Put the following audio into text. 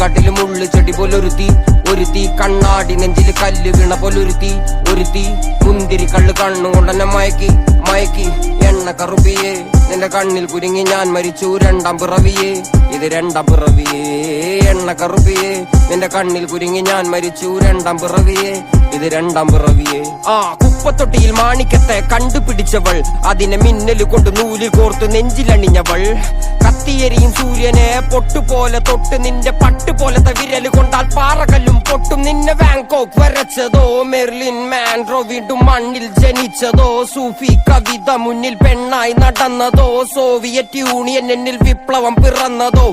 കാട്ടിലും ഉള്ളു ചെടി പോലൊരുത്തി ഒരുത്തി കണ്ണാടി നെഞ്ചില് കല്ല് വീണ പോലൊരുത്തി ഒരുത്തി മുന്തിരി കള്ള് കണ്ണുകൊണ്ടെന്നെ മയക്കി മയക്കി എണ്ണ കറുപ്പിയേ നിന്റെ കണ്ണിൽ കുരുങ്ങി ഞാൻ മരിച്ചു രണ്ടാം പിറവിയേ ഇത് രണ്ടാം പിറവിയേ എണ്ണ കറുപ്പിയേ നിന്റെ കണ്ണിൽ കുരുങ്ങി ഞാൻ മരിച്ചു രണ്ടാം പിറവിയേ ഇത് രണ്ടാം പിറവിയേ കുപ്പത്തൊട്ടിയിൽ മാണിക്കത്തെ കണ്ടുപിടിച്ചവൾ അതിനെ മിന്നല് കൊണ്ട് നൂലിൽ കോർത്ത് നെഞ്ചിലണിഞ്ഞവൾ കത്തിയെരിയും സൂര്യനെ പൊട്ടുപോലെ തൊട്ട് നിന്റെ പട്ടുപോലത്തെ വിരല് കൊണ്ടാൽ പാറകല്ലും പൊട്ടും നിന്നെ ബാങ്കോക്ക് വരച്ചതോ മെർലിൻ മാൻഡ്രോ വീണ്ടും മണ്ണിൽ ജനിച്ചതോ സൂഫി കവിത മുന്നിൽ പെണ്ണായി നടന്നതോ സോവിയറ്റ് യൂണിയൻ എന്നിൽ വിപ്ലവം പിറന്നതോ